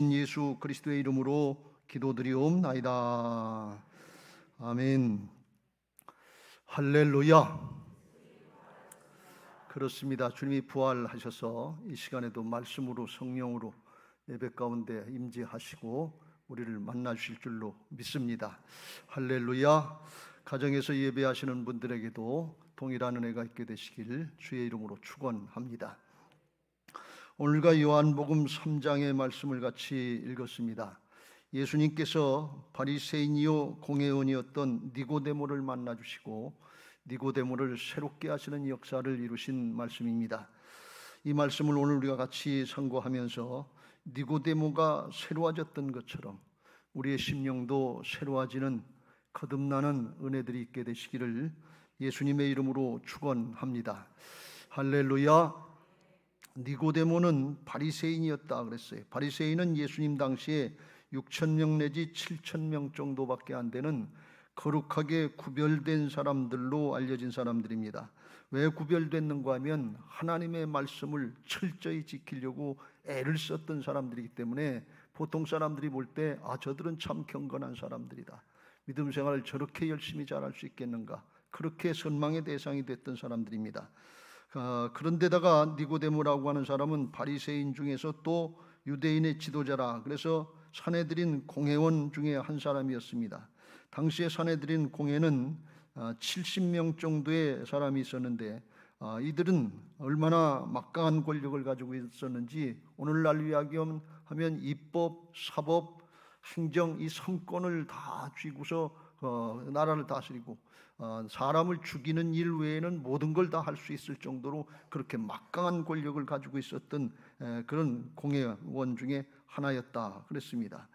예수 그리스도의 이름으로 기도드리옵나이다. 아멘. 할렐루야. 그렇습니다. 주님이 부활하셔서 이 시간에도 말씀으로 성령으로 예배 가운데 임재하시고 우리를 만나 주실 줄로 믿습니다. 할렐루야. 가정에서 예배하시는 분들에게도 동일한 은혜가 있게 되시길 주의 이름으로 축원합니다. 오늘과 요한복음 3장의 말씀을 같이 읽었습니다. 예수님께서 바리새인이요 공회원이었던 니고데모를 만나 주시고 니고데모를 새롭게 하시는 역사를 이루신 말씀입니다. 이 말씀을 오늘 우리가 같이 상고하면서 니고데모가 새로워졌던 것처럼 우리의 심령도 새로워지는 거듭나는 은혜들이 있게 되시기를 예수님의 이름으로 축원합니다. 할렐루야. 니고데모는 바리새인이었다 그랬어요. 바리새인은 예수님 당시에 6,000명 내지 7,000명 정도밖에 안 되는 거룩하게 구별된 사람들로 알려진 사람들입니다. 왜 구별됐는가 하면 하나님의 말씀을 철저히 지키려고 애를 썼던 사람들이기 때문에 보통 사람들이 볼 때 저들은 참 경건한 사람들이다, 믿음 생활을 저렇게 열심히 잘할 수 있겠는가, 그렇게 선망의 대상이 됐던 사람들입니다. 그런데다가 니고데모라고 하는 사람은 바리새인 중에서 또 유대인의 지도자라, 그래서 산헤드린 공회원 중에 한 사람이었습니다. 당시에 산헤드린 공회는 70명 정도의 사람이 있었는데 이들은 얼마나 막강한 권력을 가지고 있었는지 오늘날 이야기하면 입법, 사법, 행정 이 3권을 다 쥐고서 나라를 다스리고 사람을 죽이는 일 외에는 모든 걸 다 할 수 있을 정도로 그렇게 막강한 권력을 가지고 있었던 그런 공회원 중에 하나였다 그랬습니다.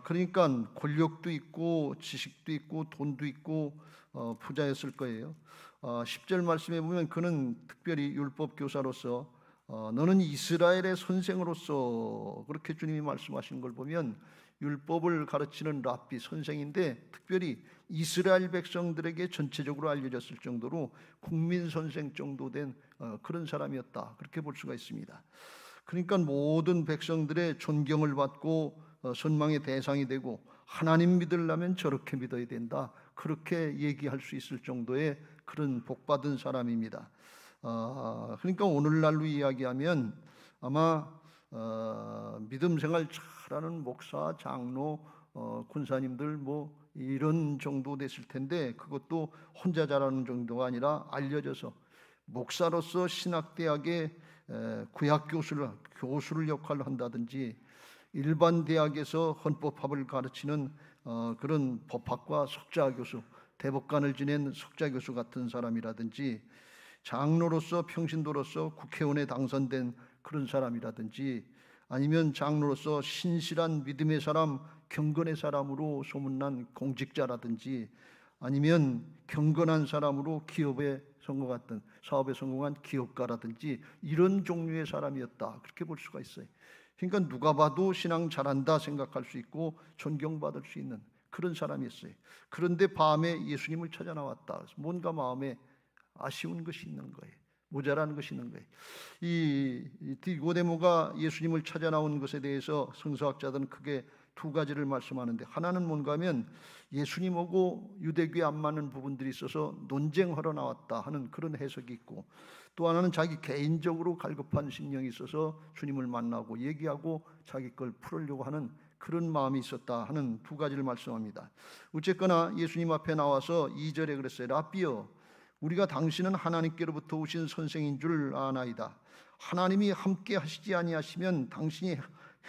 그러니까 권력도 있고 지식도 있고 돈도 있고 부자였을 거예요. 10절 말씀에 보면 그는 특별히 율법 교사로서 너는 이스라엘의 선생으로서, 그렇게 주님이 말씀하시는 걸 보면 율법을 가르치는 랍비 선생인데 특별히 이스라엘 백성들에게 전체적으로 알려졌을 정도로 국민 선생 정도 된 그런 사람이었다, 그렇게 볼 수가 있습니다. 그러니까 모든 백성들의 존경을 받고 선망의 대상이 되고 하나님 믿으려면 저렇게 믿어야 된다, 그렇게 얘기할 수 있을 정도의 그런 복받은 사람입니다. 그러니까 오늘날로 이야기하면 아마 믿음 생활 잘하는 목사, 장로, 군사님들 뭐 이런 정도 됐을 텐데 그것도 혼자 잘하는 정도가 아니라 알려져서 목사로서 신학대학의 구약 교수를 역할을 한다든지 일반 대학에서 헌법학을 가르치는 그런 법학과 석좌 교수, 대법관을 지낸 석좌 교수 같은 사람이라든지 장로로서 평신도로서 국회의원에 당선된 그런 사람이라든지 아니면 장로로서 신실한 믿음의 사람, 경건의 사람으로 소문난 공직자라든지 아니면 경건한 사람으로 기업에 성공했던, 사업에 성공한 기업가라든지 이런 종류의 사람이었다, 그렇게 볼 수가 있어요. 그러니까 누가 봐도 신앙 잘한다 생각할 수 있고 존경받을 수 있는 그런 사람이었어요. 그런데 밤에 예수님을 찾아 나왔다. 뭔가 마음에 아쉬운 것이 있는 거예요. 모자라는 것이 있는 거예요. 이 니고데모가 예수님을 찾아 나온 것에 대해서 성서학자들은 크게 두 가지를 말씀하는데, 하나는 뭔가 하면 예수님하고 유대교에 안 맞는 부분들이 있어서 논쟁하러 나왔다 하는 그런 해석이 있고, 또 하나는 자기 개인적으로 갈급한 심령이 있어서 주님을 만나고 얘기하고 자기 걸 풀으려고 하는 그런 마음이 있었다 하는 두 가지를 말씀합니다. 어쨌거나 예수님 앞에 나와서 2절에 그랬어요. 라비여, 우리가 당신은 하나님께로부터 오신 선생인 줄 아나이다. 하나님이 함께 하시지 아니하시면 당신이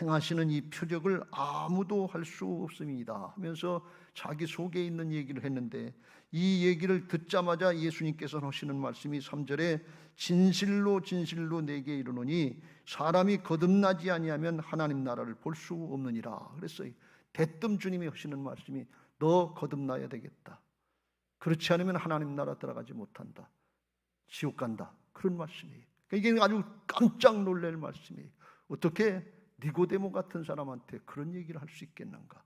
행하시는 이 표적을 아무도 할 수 없습니다 하면서 자기 속에 있는 얘기를 했는데, 이 얘기를 듣자마자 예수님께서 하시는 말씀이 3절에 진실로 진실로 내게 이르노니 사람이 거듭나지 아니하면 하나님 나라를 볼 수 없느니라 그랬어요. 대뜸 주님이 하시는 말씀이 너 거듭나야 되겠다, 그렇지 않으면 하나님 나라 들어가지 못한다, 지옥 간다, 그런 말씀이에요. 이게 아주 깜짝 놀랄 말씀이에요. 어떻게 니고데모 같은 사람한테 그런 얘기를 할 수 있겠는가?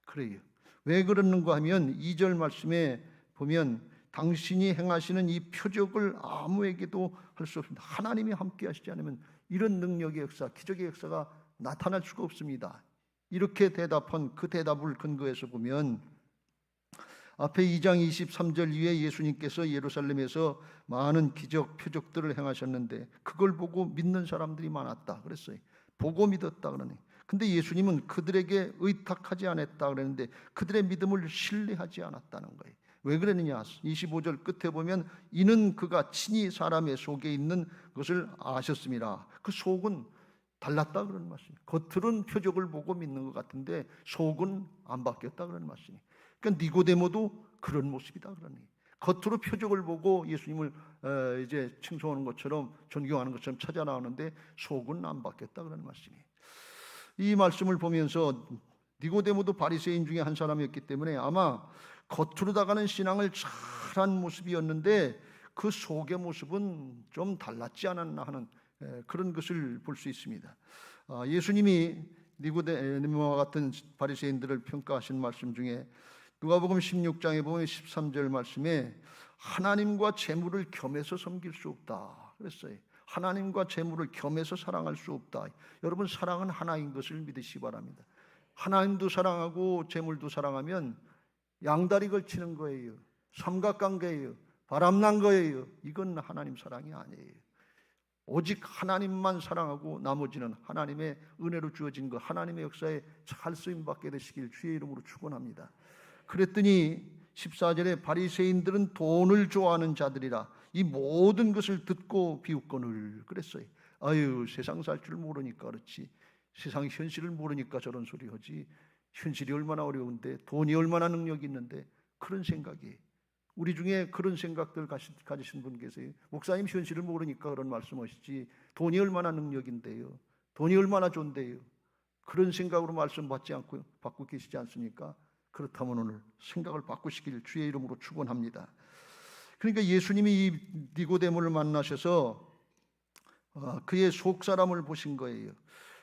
그래요. 왜 그러는가 하면 2절 말씀에 보면 당신이 행하시는 이 표적을 아무에게도 할 수 없습니다. 하나님이 함께 하시지 않으면 이런 능력의 역사, 기적의 역사가 나타날 수가 없습니다. 이렇게 대답한 그 대답을 근거해서 보면 앞에 2장 23절 이후에 예수님께서 예루살렘에서 많은 기적 표적들을 행하셨는데 그걸 보고 믿는 사람들이 많았다 그랬어요. 보고 믿었다 그러네. 근데 예수님은 그들에게 의탁하지 않았다 그랬는데 그들의 믿음을 신뢰하지 않았다는 거예요. 왜 그러느냐? 25절 끝에 보면 이는 그가 친히 사람의 속에 있는 것을 아셨습니다. 그 속은 달랐다 그런 말씀이에요. 겉으로는 표적을 보고 믿는 것 같은데 속은 안 바뀌었다 그런 말씀이에요. 그러니까 니고데모도 그런 모습이다 그러니 겉으로 표적을 보고 예수님을 이제 칭송하는 것처럼 존경하는 것처럼 찾아 나오는데 속은 안 바뀌었다 그런 말씀이에요. 이 말씀을 보면서 니고데모도 바리새인 중에 한 사람이었기 때문에 아마 겉으로 다가는 신앙을 잘한 모습이었는데 그 속의 모습은 좀 달랐지 않았나 하는 그런 것을 볼 수 있습니다. 예수님이 니고데모와 같은 바리새인들을 평가하신 말씀 중에 누가복음 16장에 보면 13절 말씀에 하나님과 재물을 겸해서 섬길 수 없다 그랬어요. 하나님과 재물을 겸해서 사랑할 수 없다. 여러분 사랑은 하나인 것을 믿으시기 바랍니다. 하나님도 사랑하고 재물도 사랑하면 양다리 걸치는 거예요. 삼각관계예요. 바람난 거예요. 이건 하나님 사랑이 아니에요. 오직 하나님만 사랑하고 나머지는 하나님의 은혜로 주어진 것, 하나님의 역사에 잘 쓰임받게 되시길 주의 이름으로 축원합니다. 그랬더니 14절에 바리새인들은 돈을 좋아하는 자들이라 이 모든 것을 듣고 비웃거늘 그랬어요. 아유 세상 살 줄 모르니까 그렇지, 세상 현실을 모르니까 저런 소리 하지, 현실이 얼마나 어려운데 돈이 얼마나 능력이 있는데 그런 생각이, 우리 중에 그런 생각들 가지신 분 계세요. 목사님 현실을 모르니까 그런 말씀하시지 돈이 얼마나 능력인데요, 돈이 얼마나 좋은데요, 그런 생각으로 말씀 받지 않고 받고 계시지 않습니까? 그렇다면 오늘 생각을 바꾸시길 주의 이름으로 축원합니다. 그러니까 예수님이 이 니고데모를 만나셔서 그의 속 사람을 보신 거예요.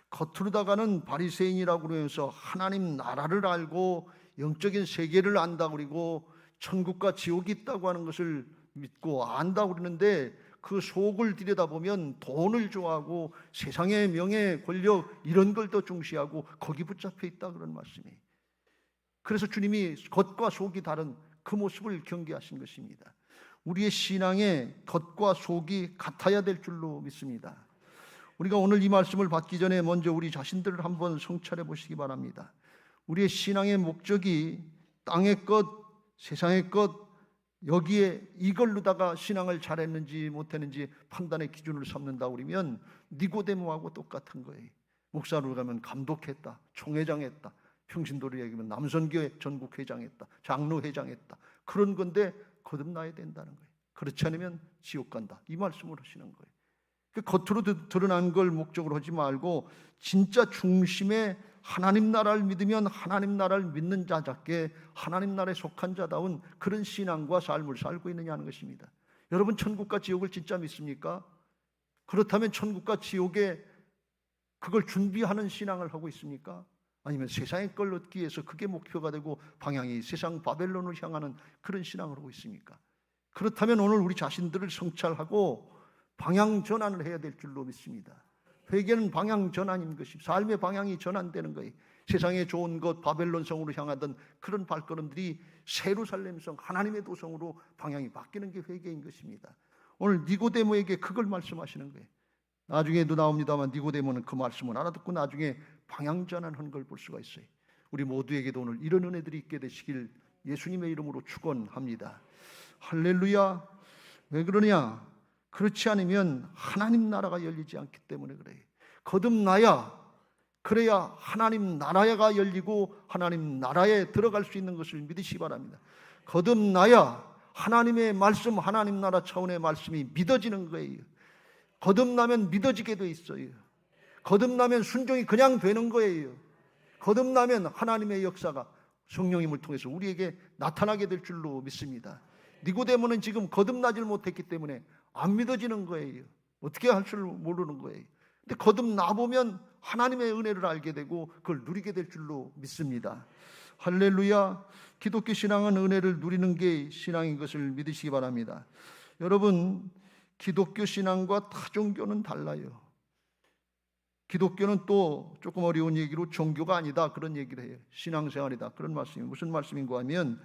겉으로다가는 바리새인이라고 그러면서 하나님 나라를 알고 영적인 세계를 안다고 그러고 천국과 지옥이 있다고 하는 것을 믿고 안다고 그러는데 그 속을 들여다보면 돈을 좋아하고 세상의 명예, 권력 이런 걸 더 중시하고 거기 붙잡혀 있다 그런 말씀이에요. 그래서 주님이 겉과 속이 다른 그 모습을 경계하신 것입니다. 우리의 신앙의 겉과 속이 같아야 될 줄로 믿습니다. 우리가 오늘 이 말씀을 받기 전에 먼저 우리 자신들을 한번 성찰해 보시기 바랍니다. 우리의 신앙의 목적이 땅의 것, 세상의 것 여기에 이걸로다가 신앙을 잘했는지 못했는지 판단의 기준을 삼는다 그러면 니고데모하고 똑같은 거예요. 목사로 가면 감독했다, 총회장했다, 평신도로 얘기하면 남선교회 전국회장했다, 장로회장했다, 그런 건데 거듭나야 된다는 거예요. 그렇지 않으면 지옥 간다, 이 말씀을 하시는 거예요. 겉으로 드러난 걸 목적으로 하지 말고 진짜 중심에 하나님 나라를 믿으면 하나님 나라를 믿는 자답게 하나님 나라에 속한 자다운 그런 신앙과 삶을 살고 있느냐 하는 것입니다. 여러분 천국과 지옥을 진짜 믿습니까? 그렇다면 천국과 지옥에 그걸 준비하는 신앙을 하고 있습니까? 아니면 세상의 걸 얻기 위해서 그게 목표가 되고 방향이 세상 바벨론을 향하는 그런 신앙을 하고 있습니까? 그렇다면 오늘 우리 자신들을 성찰하고 방향 전환을 해야 될 줄로 믿습니다. 회개는 방향 전환인 것이, 삶의 방향이 전환되는 거예요. 세상의 좋은 것 바벨론 성으로 향하던 그런 발걸음들이 예루살렘 성 하나님의 도성으로 방향이 바뀌는 게 회개인 것입니다. 오늘 니고데모에게 그걸 말씀하시는 거예요. 나중에도 나옵니다만 니고데모는 그 말씀을 알아듣고 나중에 방향 전환한 걸 볼 수가 있어요. 우리 모두에게도 오늘 이런 은혜들이 있게 되시길 예수님의 이름으로 축원합니다. 할렐루야. 왜 그러냐? 그렇지 않으면 하나님 나라가 열리지 않기 때문에 그래요. 거듭나야, 그래야 하나님 나라가 열리고 하나님 나라에 들어갈 수 있는 것을 믿으시기 바랍니다. 거듭나야 하나님의 말씀, 하나님 나라 차원의 말씀이 믿어지는 거예요. 거듭나면 믿어지게 돼 있어요. 거듭나면 순종이 그냥 되는 거예요. 거듭나면 하나님의 역사가 성령님을 통해서 우리에게 나타나게 될 줄로 믿습니다. 니고데모는 지금 거듭나질 못했기 때문에 안 믿어지는 거예요. 어떻게 할 줄 모르는 거예요. 근데 거듭나 보면 하나님의 은혜를 알게 되고 그걸 누리게 될 줄로 믿습니다. 할렐루야. 기독교 신앙은 은혜를 누리는 게 신앙인 것을 믿으시기 바랍니다. 여러분 기독교 신앙과 타 종교는 달라요. 기독교는 또 조금 어려운 얘기로 종교가 아니다 그런 얘기를 해요. 신앙생활이다 그런 말씀이 무슨 말씀인가 하면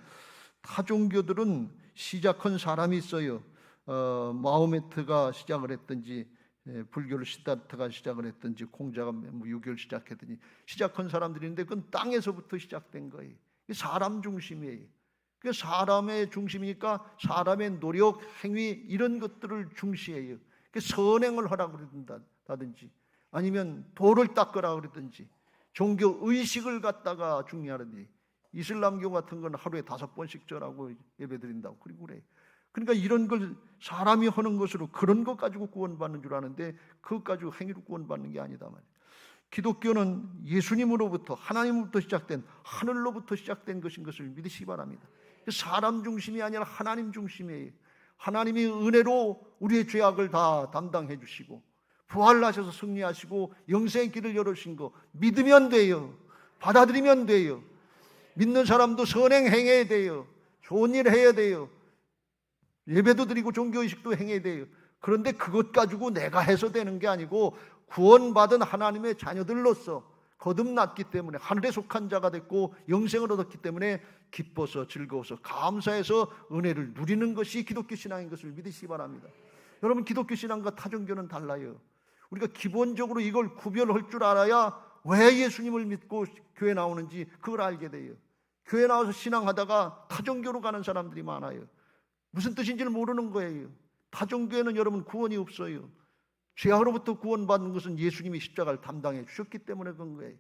타 종교들은 시작한 사람이 있어요. 마호메트가 시작을 했든지 불교를 시다르타가 시작을 했든지 공자가 유교를 시작했든지 시작한 사람들인데 그건 땅에서부터 시작된 거예요. 사람 중심이에요. 그 사람의 중심이니까 사람의 노력, 행위 이런 것들을 중시해요. 선행을 하라고 그러든지 아니면 도를 닦으라 그러든지 종교 의식을 갖다가 중요하든지 이슬람교 같은 건 하루에 5번씩 절하고 예배드린다고 그리고 그래. 그러니까 이런 걸 사람이 하는 것으로 그런 것 가지고 구원받는 줄 아는데 그것 가지고 행위로 구원받는 게 아니다 말이에요. 기독교는 예수님으로부터 하나님으로부터 시작된 하늘로부터 시작된 것인 것을 믿으시기 바랍니다. 사람 중심이 아니라 하나님 중심이에요. 하나님이 은혜로 우리의 죄악을 다 담당해 주시고 부활하셔서 승리하시고 영생의 길을 열어주신 거 믿으면 돼요. 받아들이면 돼요. 믿는 사람도 선행 행해야 돼요. 좋은 일 해야 돼요. 예배도 드리고 종교의식도 행해야 돼요. 그런데 그것 가지고 내가 해서 되는 게 아니고 구원받은 하나님의 자녀들로서 거듭났기 때문에 하늘에 속한 자가 됐고 영생을 얻었기 때문에 기뻐서 즐거워서 감사해서 은혜를 누리는 것이 기독교 신앙인 것을 믿으시기 바랍니다. 여러분 기독교 신앙과 타종교는 달라요. 우리가 기본적으로 이걸 구별할 줄 알아야 왜 예수님을 믿고 교회 나오는지 그걸 알게 돼요. 교회 나와서 신앙하다가 타종교로 가는 사람들이 많아요. 무슨 뜻인지를 모르는 거예요. 타종교에는 여러분 구원이 없어요. 죄악으로부터 구원받는 것은 예수님이 십자가를 담당해 주셨기 때문에 그런 거예요.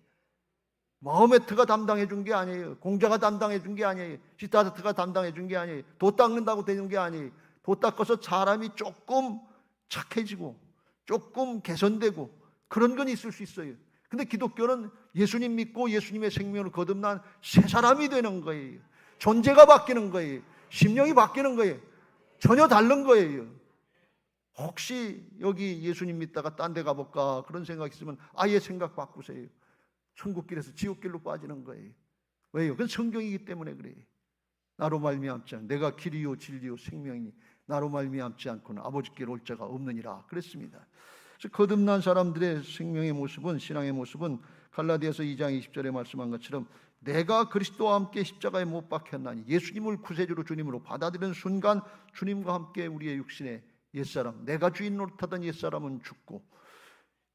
마호메트가 담당해 준 게 아니에요. 공자가 담당해 준 게 아니에요. 시다르타가 담당해 준 게 아니에요. 도 닦는다고 되는 게 아니에요. 도 닦아서 사람이 조금 착해지고 조금 개선되고 그런 건 있을 수 있어요. 근데 기독교는 예수님 믿고 예수님의 생명을 거듭난 새 사람이 되는 거예요. 존재가 바뀌는 거예요. 심령이 바뀌는 거예요. 전혀 다른 거예요. 혹시 여기 예수님 믿다가 딴 데 가볼까 그런 생각 있으면 아예 생각 바꾸세요. 천국길에서 지옥길로 빠지는 거예요. 왜요? 그건 성경이기 때문에 그래요. 나로 말미암지 않고 내가 길이요 진리요 생명이니 나로 말미암지 않고는 아버지께로 올 자가 없느니라 그랬습니다. 그래서 거듭난 사람들의 생명의 모습은 신앙의 모습은 갈라디아서 2장 20절에 말씀한 것처럼 내가 그리스도와 함께 십자가에 못 박혔나니 예수님을 구세주로 주님으로 받아들이는 순간 주님과 함께 우리의 육신의 옛사람 내가 주인 노릇하던 옛사람은 죽고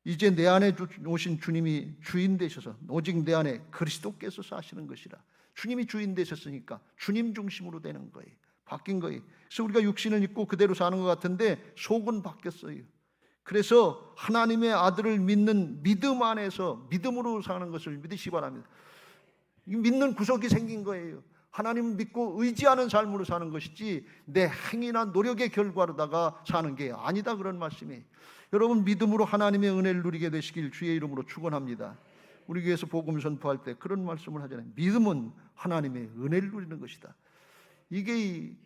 이제 내 안에 오신 주님이 주인 되셔서 오직 내 안에 그리스도께서 사시는 것이라. 주님이 주인 되셨으니까 주님 중심으로 되는 거예요. 바뀐 거예요. 그래서 우리가 육신을 입고 그대로 사는 것 같은데 속은 바뀌었어요. 그래서 하나님의 아들을 믿는 믿음 안에서 믿음으로 사는 것을 믿으시기 바랍니다. 믿는 구석이 생긴 거예요. 하나님을 믿고 의지하는 삶으로 사는 것이지 내 행위나 노력의 결과로다가 사는 게 아니다 그런 말씀이에요. 여러분 믿음으로 하나님의 은혜를 누리게 되시길 주의 이름으로 축원합니다. 우리 교회에서 복음 선포할 때 그런 말씀을 하잖아요. 믿음은 하나님의 은혜를 누리는 것이다. 이게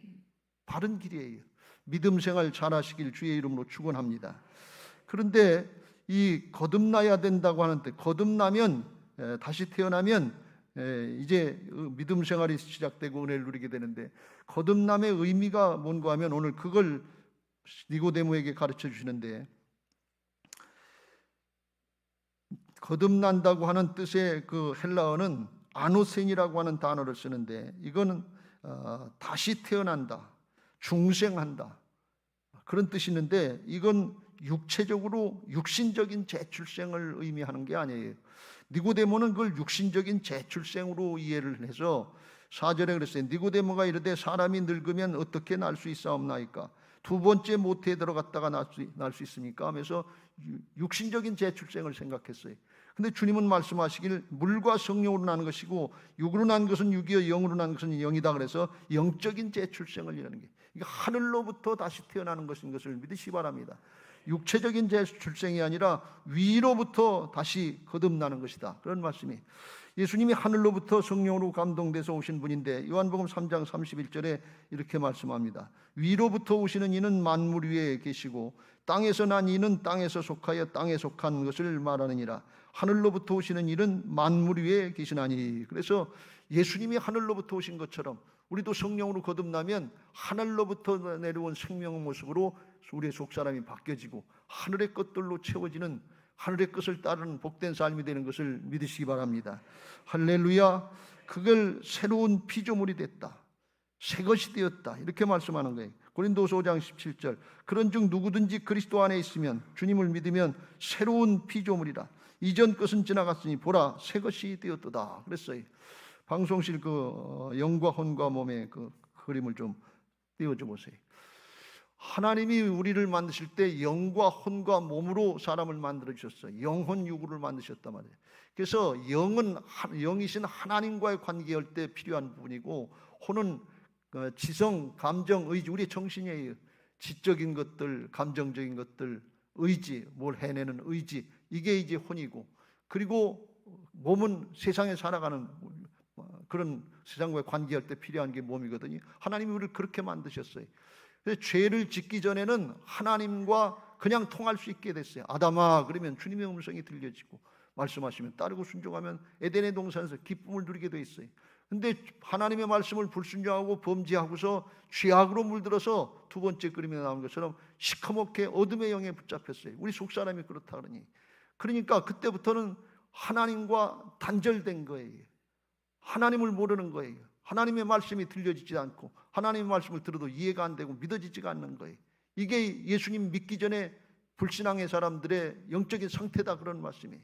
바른 길이에요. 믿음 생활 잘하시길 주의 이름으로 축원합니다. 그런데 이 거듭나야 된다고 하는데 거듭나면 다시 태어나면 이제 믿음 생활이 시작되고 은혜를 누리게 되는데 거듭남의 의미가 뭔가 하면 오늘 그걸 니고데모에게 가르쳐 주시는데 거듭난다고 하는 뜻의 그 헬라어는 아노센이라고 하는 단어를 쓰는데 이거는 다시 태어난다, 중생한다 그런 뜻이 있는데 이건 육체적으로 육신적인 재출생을 의미하는 게 아니에요. 니고데모는 그걸 육신적인 재출생으로 이해를 해서 4절에 그랬어요. 니고데모가 이르되 사람이 늙으면 어떻게 날 수 있사옵나이까? 두 번째 모태에 들어갔다가 날 수 있습니까? 하면서 육신적인 재출생을 생각했어요. 근데 주님은 말씀하시길 물과 성령으로 나는 것이고 육으로 난 것은 육이요 영으로 난 것은 영이다 그래서 영적인 재출생을 이라는 게 이게 하늘로부터 다시 태어나는 것인 것을 믿으시기 바랍니다. 육체적인 재출생이 아니라 위로부터 다시 거듭나는 것이다. 그런 말씀이 예수님이 하늘로부터 성령으로 감동돼서 오신 분인데 요한복음 3장 31절에 이렇게 말씀합니다. 위로부터 오시는 이는 만물 위에 계시고 땅에서 난 이는 땅에서 속하여 땅에 속한 것을 말하느니라. 하늘로부터 오시는 이는 만물 위에 계시나니. 그래서 예수님이 하늘로부터 오신 것처럼 우리도 성령으로 거듭나면 하늘로부터 내려온 생명의 모습으로 우리의 속사람이 바뀌어지고 하늘의 것들로 채워지는 하늘의 것을 따르는 복된 삶이 되는 것을 믿으시기 바랍니다. 할렐루야. 그걸 새로운 피조물이 됐다, 새 것이 되었다, 이렇게 말씀하는 거예요. 고린도서 5장 17절, 그런즉 누구든지 그리스도 안에 있으면, 주님을 믿으면 새로운 피조물이라, 이전 것은 지나갔으니 보라 새 것이 되었도다 그랬어요. 방송실 그 영과 혼과 몸의 그 그림을 좀 띄워줘 보세요. 하나님이 우리를 만드실 때 영과 혼과 몸으로 사람을 만들어 주셨어요. 영혼 유구를 만드셨단 말이에요. 그래서 영은 영이신 하나님과의 관계할 때 필요한 부분이고, 혼은 지성, 감정, 의지, 우리의 정신이에요. 지적인 것들, 감정적인 것들, 의지, 뭘 해내는 의지, 이게 이제 혼이고, 그리고 몸은 세상에 살아가는 그런 세상과의 관계할 때 필요한 게 몸이거든요. 하나님이 우리를 그렇게 만드셨어요. 그래서 죄를 짓기 전에는 하나님과 그냥 통할 수 있게 됐어요. 아담아 그러면 주님의 음성이 들려지고, 말씀하시면 따르고 순종하면 에덴의 동산에서 기쁨을 누리게 돼 있어요. 근데 하나님의 말씀을 불순종하고 범죄하고서 죄악으로 물들어서 두 번째 그림에 나온 것처럼 시커멓게 어둠의 영에 붙잡혔어요. 우리 속사람이 그렇다 그러니. 그러니까 그때부터는 하나님과 단절된 거예요. 하나님을 모르는 거예요. 하나님의 말씀이 들려지지 않고, 하나님의 말씀을 들어도 이해가 안 되고 믿어지지가 않는 거예요. 이게 예수님 믿기 전에 불신앙의 사람들의 영적인 상태다, 그런 말씀이에요.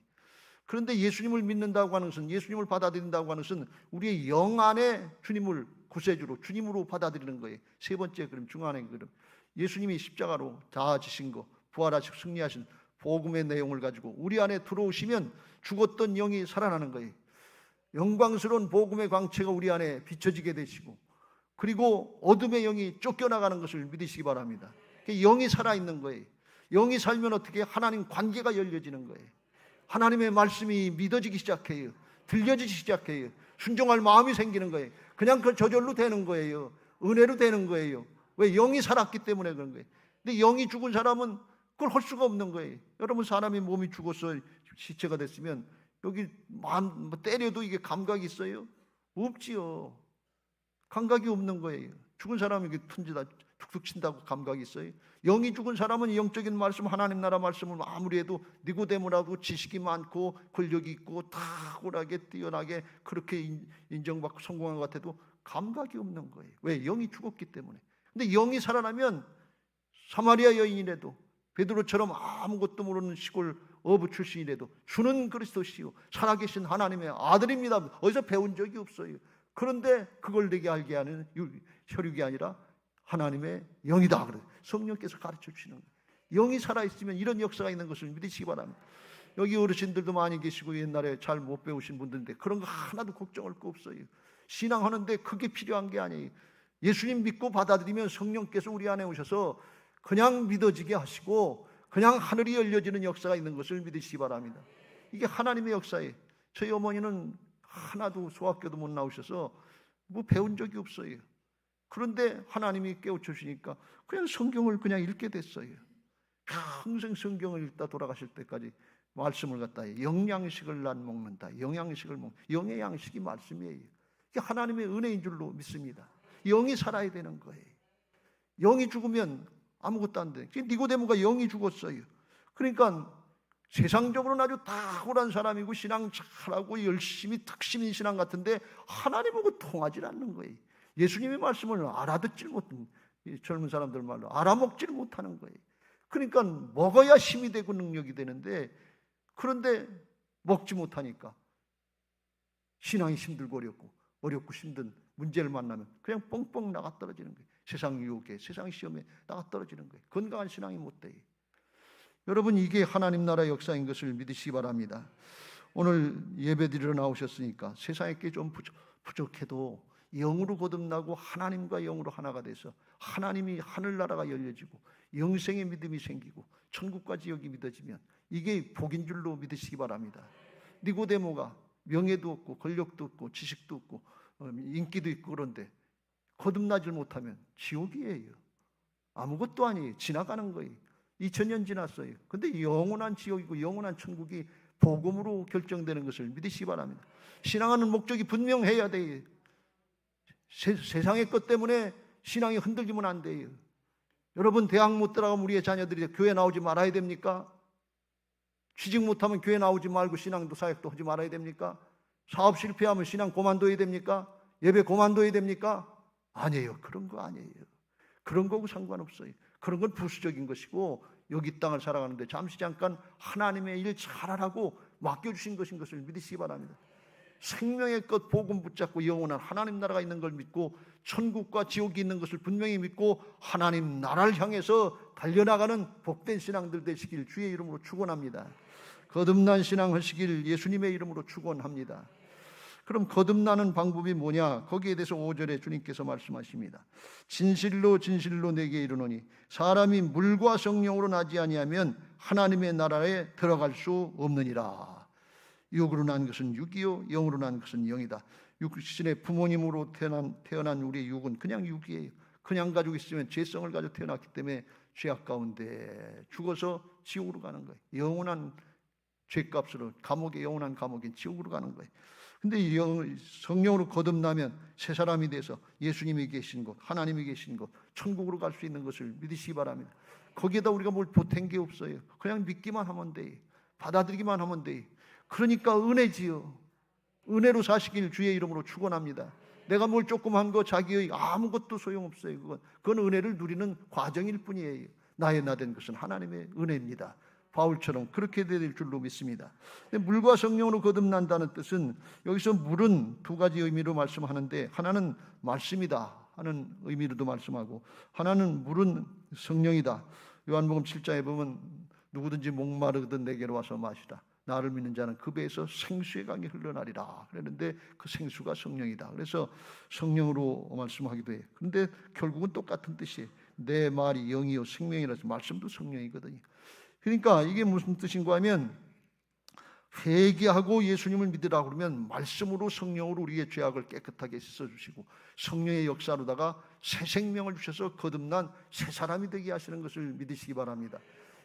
그런데 예수님을 믿는다고 하는 것은, 예수님을 받아들인다고 하는 것은 우리의 영 안에 주님을 구세주로, 주님으로 받아들이는 거예요. 세 번째 그림, 중간의 그림, 예수님이 십자가로 다 지신 거, 부활하시고 승리하신 복음의 내용을 가지고 우리 안에 들어오시면 죽었던 영이 살아나는 거예요. 영광스러운 복음의 광채가 우리 안에 비춰지게 되시고, 그리고 어둠의 영이 쫓겨나가는 것을 믿으시기 바랍니다. 영이 살아있는 거예요. 영이 살면 어떻게? 하나님 관계가 열려지는 거예요. 하나님의 말씀이 믿어지기 시작해요. 들려지기 시작해요. 순종할 마음이 생기는 거예요. 그냥 그 저절로 되는 거예요. 은혜로 되는 거예요. 왜? 영이 살았기 때문에 그런 거예요. 근데 영이 죽은 사람은 그걸 할 수가 없는 거예요. 여러분, 사람이 몸이 죽어서 시체가 됐으면 여기 때려도 이게 감각이 있어요? 없지요. 감각이 없는 거예요. 죽은 사람이 이게 튼지다 툭툭 친다고 감각이 있어요? 영이 죽은 사람은 영적인 말씀, 하나님 나라 말씀을 아무리 해도 니고데모라도 지식이 많고 권력이 있고 탁월하게 뛰어나게 그렇게 인정받고 성공한 것 같아도 감각이 없는 거예요. 왜? 영이 죽었기 때문에. 근데 영이 살아나면 사마리아 여인이라도, 베드로처럼 아무것도 모르는 시골 어부 출신이라도 주는 그리스도시요 살아계신 하나님의 아들입니다. 어디서 배운 적이 없어요. 그런데 그걸 내게 알게 하는 혈육이 아니라 하나님의 영이다. 그래 성령께서 가르쳐 주시는 거예요. 영이 살아있으면 이런 역사가 있는 것을 믿으시기 바랍니다. 여기 어르신들도 많이 계시고 옛날에 잘 못 배우신 분들인데 그런 거 하나도 걱정할 거 없어요. 신앙하는데 그게 필요한 게 아니에요. 예수님 믿고 받아들이면 성령께서 우리 안에 오셔서 그냥 믿어지게 하시고 그냥 하늘이 열려지는 역사가 있는 것을 믿으시기 바랍니다. 이게 하나님의 역사예요. 저희 어머니는 하나도 소학교도 못 나오셔서 뭐 배운 적이 없어요. 그런데 하나님이 깨우쳐주시니까 그냥 성경을 그냥 읽게 됐어요. 평생 성경을 읽다 돌아가실 때까지 말씀을 갖다 영양식을 난 먹는다. 영양식을 영의 양식이 말씀이에요. 이게 하나님의 은혜인 줄로 믿습니다. 영이 살아야 되는 거예요. 영이 죽으면 아무것도 안 돼. 니고데모가 영이 죽었어요. 그러니까 세상적으로는 아주 탁월한 사람이고 신앙 잘하고 열심히 특심인 신앙 같은데 하나님하고 통하지 않는 거예요. 예수님의 말씀을 알아듣질 못하는, 젊은 사람들 말로 알아먹질 못하는 거예요. 그러니까 먹어야 힘이 되고 능력이 되는데, 그런데 먹지 못하니까 신앙이 힘들고 어렵고 힘든 문제를 만나면 그냥 뻥뻥 나가 떨어지는 거예요. 세상 유혹에, 세상 시험에 나가 떨어지는 거예요. 건강한 신앙이 못 돼요. 여러분, 이게 하나님 나라의 역사인 것을 믿으시기 바랍니다. 오늘 예배드리러 나오셨으니까 세상에 게 좀 부족해도 영으로 거듭나고 하나님과 영으로 하나가 돼서 하나님이 하늘나라가 열려지고 영생의 믿음이 생기고 천국과 지역이 믿어지면 이게 복인 줄로 믿으시기 바랍니다. 니고데모가 명예도 없고 권력도 없고 지식도 없고 인기도 있고 그런데 거듭나질 못하면 지옥이에요. 아무것도 아니에요. 지나가는 거예요. 2000년 지났어요. 근데 영원한 지옥이고 영원한 천국이 복음으로 결정되는 것을 믿으시기 바랍니다. 신앙하는 목적이 분명해야 돼요. 세상의 것 때문에 신앙이 흔들리면 안 돼요. 여러분, 대학 못 들어가면 우리의 자녀들이 교회 나오지 말아야 됩니까? 취직 못하면 교회 나오지 말고 신앙도 사역도 하지 말아야 됩니까? 사업 실패하면 신앙 그만둬야 됩니까? 예배 그만둬야 됩니까? 아니에요. 그런 거 아니에요. 그런 거하고 상관없어요. 그런 건 부수적인 것이고 여기 땅을 살아가는데 잠시 잠깐 하나님의 일 잘하라고 맡겨주신 것인 것을 믿으시기 바랍니다. 생명의 것 복음 붙잡고 영원한 하나님 나라가 있는 걸 믿고 천국과 지옥이 있는 것을 분명히 믿고 하나님 나라를 향해서 달려나가는 복된 신앙들 되시길 주의 이름으로 축원합니다. 거듭난 신앙 하시길 예수님의 이름으로 축원합니다. 그럼 거듭나는 방법이 뭐냐? 거기에 대해서 5절에 주님께서 말씀하십니다. 진실로 진실로 내게 이르노니 사람이 물과 성령으로 나지 아니하면 하나님의 나라에 들어갈 수 없느니라. 육으로 난 것은 육이요 영으로 난 것은 영이다. 육신의 부모님으로 태어난 우리의 육은 그냥 육이에요. 그냥 가지고 있으면 죄성을 가지고 태어났기 때문에 죄악 가운데 죽어서 지옥으로 가는 거예요. 영원한 죄값으로 감옥에 영원한 감옥인 지옥으로 가는 거예요. 근데 성령으로 거듭나면 새 사람이 돼서 예수님이 계신 곳, 하나님이 계신 곳, 천국으로 갈 수 있는 것을 믿으시기 바랍니다. 거기에다 우리가 뭘 보탠 게 없어요. 그냥 믿기만 하면 돼요. 받아들이기만 하면 돼요. 그러니까 은혜지요. 은혜로 사시길 주의 이름으로 축원합니다. 내가 뭘 조금 한 거 자기의 아무것도 소용없어요. 그건 은혜를 누리는 과정일 뿐이에요. 나의 나 된 것은 하나님의 은혜입니다. 바울처럼 그렇게 될 줄로 믿습니다. 물과 성령으로 거듭난다는 뜻은 여기서 물은 두 가지 의미로 말씀하는데 하나는 말씀이다 하는 의미로도 말씀하고 하나는 물은 성령이다. 요한복음 7장에 보면 누구든지 목마르거든 내게로 와서 마시라. 나를 믿는 자는 그 배에서 생수의 강이 흘러나리라. 그랬는데 그 생수가 성령이다. 그래서 성령으로 말씀하기도 해요. 그런데 결국은 똑같은 뜻이에요. 내 말이 영이요 생명이라서 말씀도 성령이거든요. 그러니까 이게 무슨 뜻인가 하면 회개하고 예수님을 믿으라고 그러면 말씀으로 성령으로 우리의 죄악을 깨끗하게 씻어주시고 성령의 역사로다가 새 생명을 주셔서 거듭난 새 사람이 되게 하시는 것을 믿으시기 바랍니다.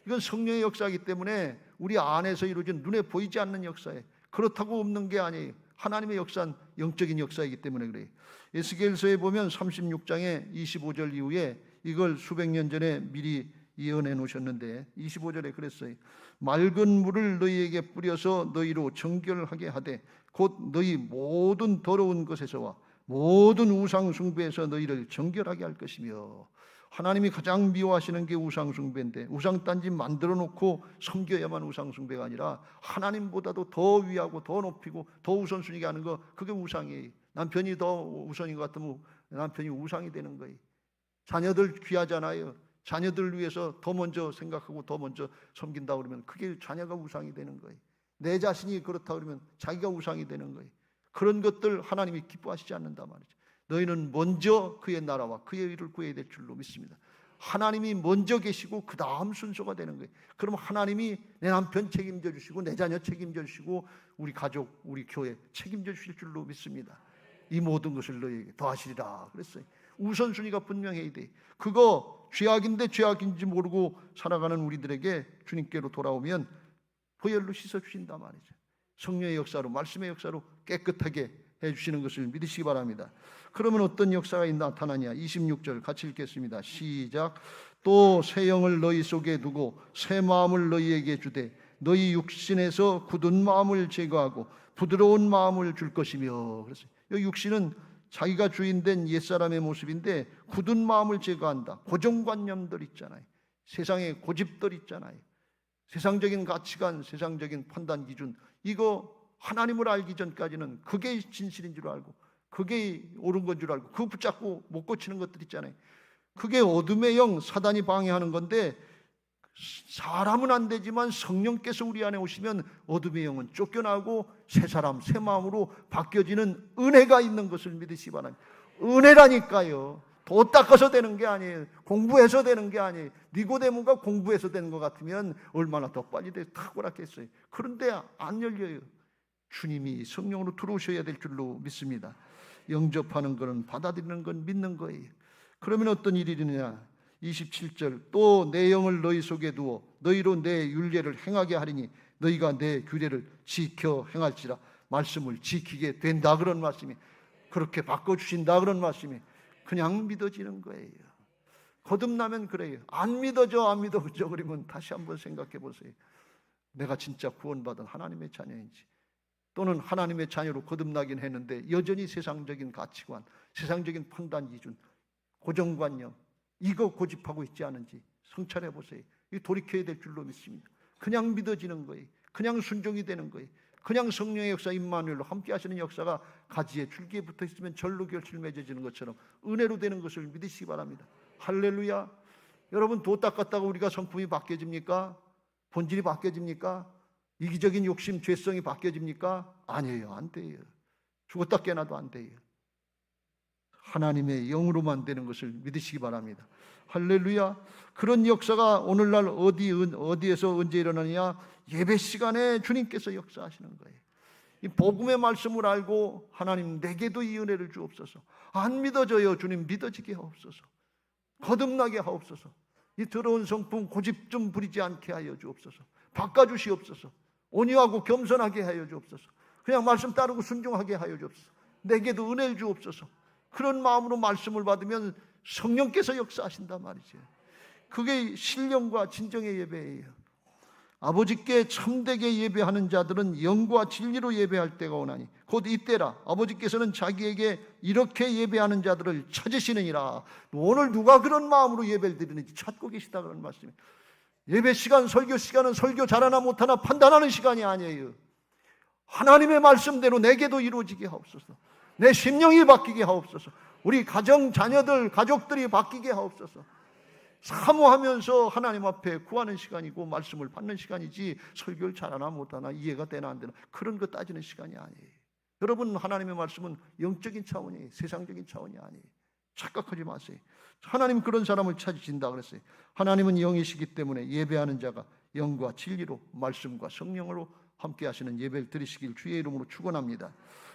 이건 성령의 역사이기 때문에 우리 안에서 이루어진 눈에 보이지 않는 역사예요. 그렇다고 없는 게 아니에요. 하나님의 역사는 영적인 역사이기 때문에 그래요. 에스겔서에 보면 36장에 25절 이후에 이걸 수백 년 전에 미리 예언해 놓으셨는데 25절에 그랬어요. 맑은 물을 너희에게 뿌려서 너희로 정결하게 하되 곧 너희 모든 더러운 것에서와 모든 우상 숭배에서 너희를 정결하게 할 것이며 하나님이 가장 미워하시는 게 우상 숭배인데 우상 단지 만들어 놓고 섬겨야만 우상 숭배가 아니라 하나님보다도 더 위하고 더 높이고 더 우선순위게 하는 거 그게 우상이에요. 남편이 더 우선인 것 같으면 남편이 우상이 되는 거예요. 자녀들 귀하잖아요. 자녀들을 위해서 더 먼저 생각하고 더 먼저 섬긴다 그러면 그게 자녀가 우상이 되는 거예요. 내 자신이 그렇다 그러면 자기가 우상이 되는 거예요. 그런 것들 하나님이 기뻐하시지 않는다 말이죠. 너희는 먼저 그의 나라와 그의 의를 구해야 될 줄로 믿습니다. 하나님이 먼저 계시고 그 다음 순서가 되는 거예요. 그럼 하나님이 내 남편 책임져 주시고 내 자녀 책임져 주시고 우리 가족, 우리 교회 책임져 주실 줄로 믿습니다. 이 모든 것을 너희에게 더하시리라 그랬어요. 우선순위가 분명해야 돼. 그거 죄악인데 죄악인지 모르고 살아가는 우리들에게 주님께로 돌아오면 보혈로 씻어주신다 말이죠. 성령의 역사로 말씀의 역사로 깨끗하게 해주시는 것을 믿으시기 바랍니다. 그러면 어떤 역사가 나타나냐? 26절 같이 읽겠습니다. 시작. 또 새 영을 너희 속에 두고 새 마음을 너희에게 주되 너희 육신에서 굳은 마음을 제거하고 부드러운 마음을 줄 것이며. 그래서 이 육신은 자기가 주인된 옛사람의 모습인데 굳은 마음을 제거한다. 고정관념들 있잖아요. 세상의 고집들 있잖아요. 세상적인 가치관, 세상적인 판단 기준, 이거 하나님을 알기 전까지는 그게 진실인 줄 알고 그게 옳은 건 줄 알고 그거 붙잡고 못 고치는 것들 있잖아요. 그게 어둠의 영, 사단이 방해하는 건데 사람은 안 되지만 성령께서 우리 안에 오시면 어둠의 영은 쫓겨나고 새 사람, 새 마음으로 바뀌어지는 은혜가 있는 것을 믿으시기 바랍니다. 은혜라니까요. 도 닦아서 되는 게 아니에요. 공부해서 되는 게 아니에요. 니고데모가 공부해서 되는 것 같으면 얼마나 더 빨리 탁월하겠어요. 그런데 안 열려요. 주님이 성령으로 들어오셔야 될 줄로 믿습니다. 영접하는 것은 받아들이는 건 믿는 거예요. 그러면 어떤 일이 일어나냐? 27절 또 내 영을 너희 속에 두어 너희로 내 율례를 행하게 하리니 너희가 내 규례를 지켜 행할지라. 말씀을 지키게 된다 그런 말씀이, 그렇게 바꿔주신다 그런 말씀이 그냥 믿어지는 거예요. 거듭나면 그래요. 안 믿어져 그러면 다시 한번 생각해 보세요. 내가 진짜 구원받은 하나님의 자녀인지, 또는 하나님의 자녀로 거듭나긴 했는데 여전히 세상적인 가치관, 세상적인 판단 기준, 고정관념 이거 고집하고 있지 않은지 성찰해 보세요. 이 돌이켜야 될 줄로 믿습니다. 그냥 믿어지는 거예요. 그냥 순종이 되는 거예요. 그냥 성령의 역사 임마누엘로 함께 하시는 역사가 가지에 줄기에 붙어 있으면 절로 결실 맺어지는 것처럼 은혜로 되는 것을 믿으시기 바랍니다. 할렐루야. 여러분, 도 닦았다고 우리가 성품이 바뀌어집니까? 본질이 바뀌어집니까? 이기적인 욕심, 죄성이 바뀌어집니까? 아니에요. 안 돼요. 죽었다 깨나도 안 돼요. 하나님의 영으로만 되는 것을 믿으시기 바랍니다. 할렐루야. 그런 역사가 오늘날 어디에서 언제 일어나느냐? 예배 시간에 주님께서 역사하시는 거예요. 이 복음의 말씀을 알고 하나님 내게도 이 은혜를 주옵소서. 안 믿어져요. 주님 믿어지게 하옵소서. 거듭나게 하옵소서. 이 더러운 성품 고집 좀 부리지 않게 하여 주옵소서. 바꿔주시옵소서. 온유하고 겸손하게 하여 주옵소서. 그냥 말씀 따르고 순종하게 하여 주옵소서. 내게도 은혜를 주옵소서. 그런 마음으로 말씀을 받으면 성령께서 역사하신단 말이죠. 그게 신령과 진정의 예배예요. 아버지께 참되게 예배하는 자들은 영과 진리로 예배할 때가 오나니 곧 이때라. 아버지께서는 자기에게 이렇게 예배하는 자들을 찾으시느니라. 오늘 누가 그런 마음으로 예배를 드리는지 찾고 계시다 그런 말씀이에요. 예배 시간, 설교 시간은 설교 잘하나 못하나 판단하는 시간이 아니에요. 하나님의 말씀대로 내게도 이루어지게 하옵소서. 내 심령이 바뀌게 하옵소서. 우리 가정, 자녀들, 가족들이 바뀌게 하옵소서. 사모하면서 하나님 앞에 구하는 시간이고 말씀을 받는 시간이지 설교를 잘하나 못하나 이해가 되나 안 되나 그런 거 따지는 시간이 아니에요. 여러분, 하나님의 말씀은 영적인 차원이에요. 세상적인 차원이 아니에요. 착각하지 마세요. 하나님 그런 사람을 찾으신다 그랬어요. 하나님은 영이시기 때문에 예배하는 자가 영과 진리로 말씀과 성령으로 함께 하시는 예배를 드리시길 주의 이름으로 축원합니다.